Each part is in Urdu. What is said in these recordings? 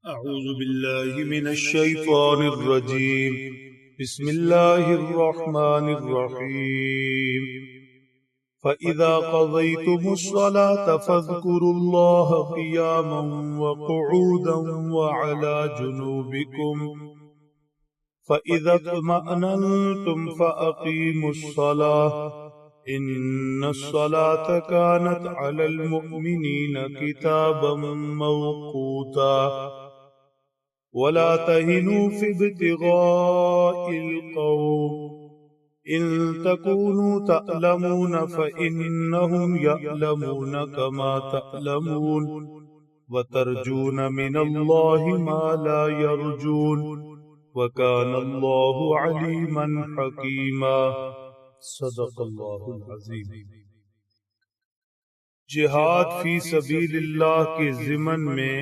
أعوذ بالله من الشيطان الرجيم. بسم الله الرحمن الرحيم. فإذا قضيتم الصلاة فاذكروا الله قياما وقعودا وعلى جنوبكم فإذا اطمأننتم فأقيموا الصلاة إن الصلاة كانت على المؤمنين كتابا موقوتا ولا تهنوا في ابتغاء القوم إن تكونوا تألمون فإنهم يألمون كما تألمون وترجون من الله ما لا يرجون وكان الله عليما حكيما. صدق اللہ العظیم. جہاد فی سبیل اللہ کے ضمن میں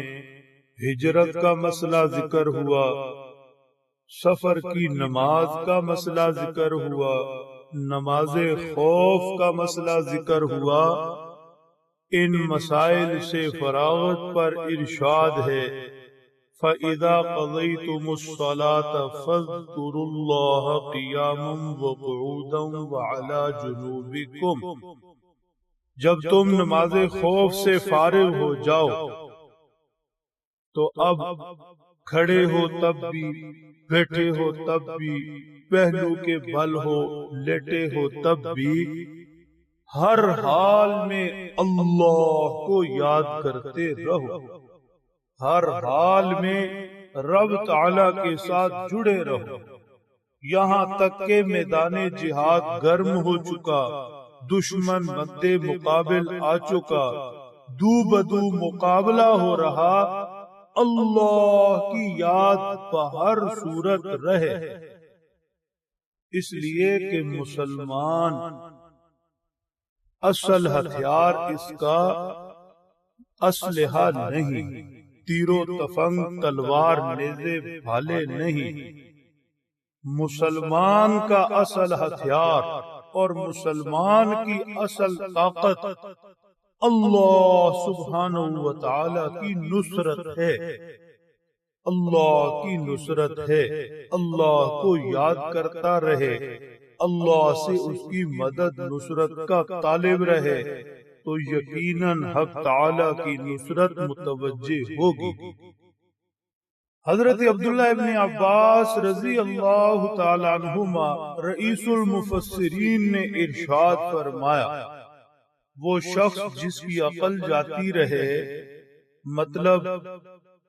ہجرت کا مسئلہ ذکر ہوا، سفر کی نماز کا مسئلہ ذکر ہوا، نماز خوف کا مسئلہ ذکر ہوا. ان مسائل سے فراغت پر ارشاد ہے فَإِذَا قَضَيْتُمُ الصَّلَاةَ فَاذْكُرُوا اللَّهَ قِيَامًا وَقُعُودًا وَعَلَى جُنُوبِكُمْ. جب تم نماز خوف سے فارغ ہو جاؤ تو اب کھڑے ہو تب بھی، بیٹھے ہو تب بھی، پہلو کے بل ہو، لیٹے ہو تب بھی، ہر حال میں اللہ کو یاد کرتے رہو، ہر حال میں رب تعالی کے ساتھ جڑے رہو. یہاں تک کہ میدان جہاد گرم ہو چکا، دشمن مد مقابل آ چکا، دو بدو مقابلہ ہو رہا، اللہ کی یاد بہر صورت رہے. اس لیے کہ مسلمان اصل ہتھیار اس کا اسلحہ نہیں، تیر و تفنگ تلوار نیزے بھالے نہیں. مسلمان کا اصل ہتھیار اور مسلمان کی اصل طاقت اللہ سبحانہ و تعالی کی نصرت ہے، اللہ کی نصرت ہے. اللہ کو یاد کرتا رہے، اللہ سے اس کی مدد نصرت کا طالب رہے تو یقیناً حق تعالی کی نصرت متوجہ ہوگی. حضرت عبداللہ ابن عباس رضی اللہ تعالی عنہما رئیس المفسرین نے ارشاد فرمایا، وہ شخص جس کی عقل جاتی رہے، مطلب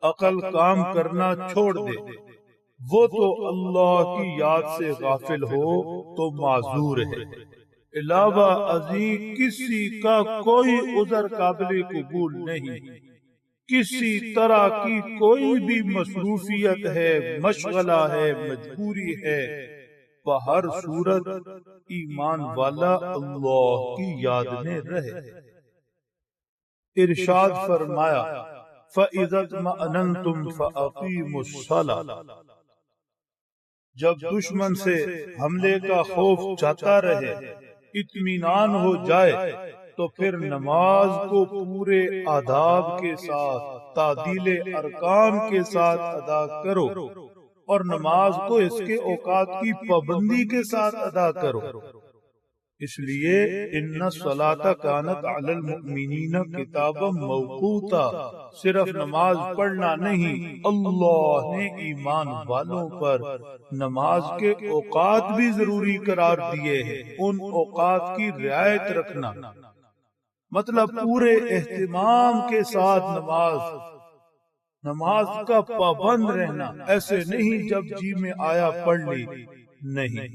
عقل کام کرنا چھوڑ دے، وہ تو اللہ کی یاد سے غافل ہو تو معذور ہے. علاوہ ازیں کسی کا کوئی عذر قابل قبول نہیں، کسی طرح کی کوئی بھی مصروفیت ہے، مشغلہ ہے، مجبوری ہے، بہر صورت ایمان والا اللہ کی یاد میں رہے. ارشاد فرمایا فَإِذَا اطْمَأْنَنْتُمْ فَأَقِيمُوا الصَّلَاةَ. جب دشمن سے حملے کا خوف جاتا رہے، اطمینان ہو جائے، تو پھر نماز کو پورے آداب کے ساتھ، تعدیل ارکان کے ساتھ ادا کرو، اور نماز کو اس کے اوقات کی پابندی کے ساتھ ادا کرو. اس لیے ان الصلاۃ کانت علی المؤمنین کتابا موقوتا، صرف نماز پڑھنا نہیں، اللہ نے ایمان والوں پر نماز کے اوقات بھی ضروری قرار دیے ہیں. ان اوقات کی رعایت رکھنا مطلب پورے اہتمام کے ساتھ نماز کا پابند رہنا. ایسے نہیں جب جی میں آیا پڑھ لی، نہیں،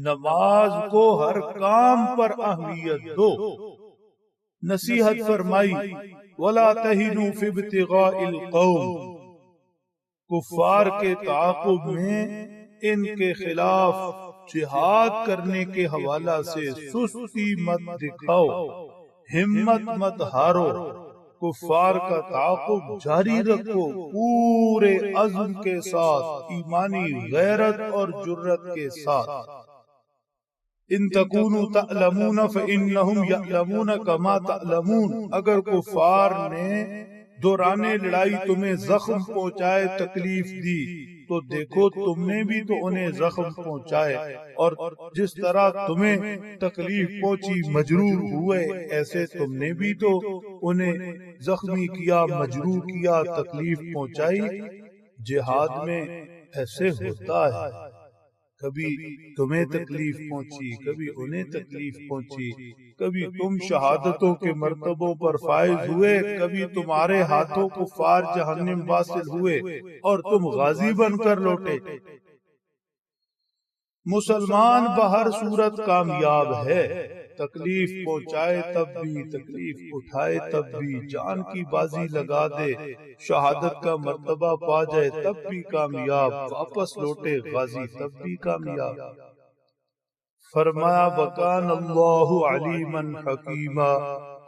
نماز کو ہر کام پر اہمیت دو. نصیحت فرمائی وَلَا تَهِنُوا فِي ابْتِغَاءِ الْقَوْمِ. کفار کے تعاقب میں ان کے خلاف جہاد کرنے کے حوالہ سے سستی مت دکھاؤ، ہمت مت ہارو، کفار کا تعاقب جاری رکھو پورے عزم کے ساتھ، ایمانی غیرت اور جرت کے ساتھ. ان تکونوا تعلمون فإنهم يعلمون كما تعلمون. اگر کفار نے دوران لڑائی تمہیں زخم پہنچائے، تکلیف دی، تو دیکھو تم نے بھی تو انہیں زخم پہنچائے، اور جس طرح تمہیں تکلیف پہنچی مجروح ہوئے، ایسے تم نے بھی تو انہیں زخمی کیا، مجروح کیا، تکلیف پہنچائی۔ جہاد میں ایسے ہوتا ہے، کبھی تمہیں تکلیف پہنچی، کبھی انہیں تکلیف پہنچی، کبھی تم شہادتوں کے مرتبوں پر فائز ہوئے، کبھی تمہارے ہاتھوں کفار جہنم واصل ہوئے اور تم غازی بن کر لوٹے۔ مسلمان بہر صورت کامیاب ہے، تکلیف پہنچائے تب بھی، تکلیف اٹھائے تب بھی، جان کی بازی لگا دے، شہادت کا مرتبہ پا جائے تب بھی کامیاب، واپس لوٹے غازی تب بھی کامیاب۔ فرمایا وَكَانَ اللَّهُ عَلِيمًا حَكِيمًا،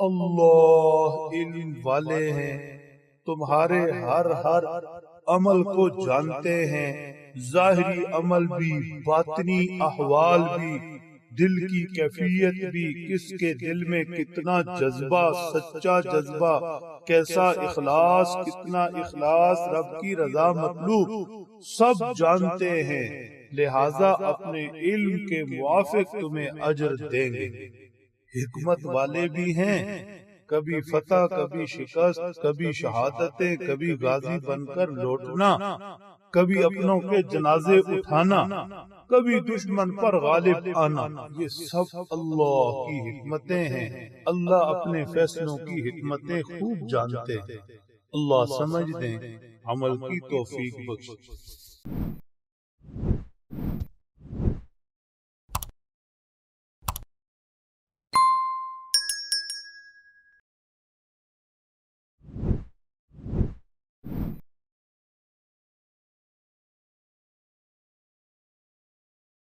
اللہ علم والے ہیں، تمہارے ہر عمل کو جانتے ہیں، ظاہری عمل بھی، باطنی احوال بھی، دل کی کیفیت بھی، کس کے دل میں کتنا جذبہ، سچا جذبہ، کیسا اخلاص، کتنا اخلاص، رب کی رضا مطلوب، سب جانتے ہیں، لہذا اپنے علم کے موافق تمہیں اجر دیں گے۔ حکمت والے بھی ہیں، کبھی فتح، کبھی شکست، کبھی شہادتیں، کبھی غازی بن کر لوٹنا، کبھی اپنوں کے جنازے اٹھانا، کبھی دشمن پر غالب آنا، یہ سب اللہ کی حکمتیں ہیں۔ اللہ اپنے فیصلوں کی حکمتیں خوب جانتے ہیں۔ اللہ سمجھ دیں، عمل کی توفیق بخشے۔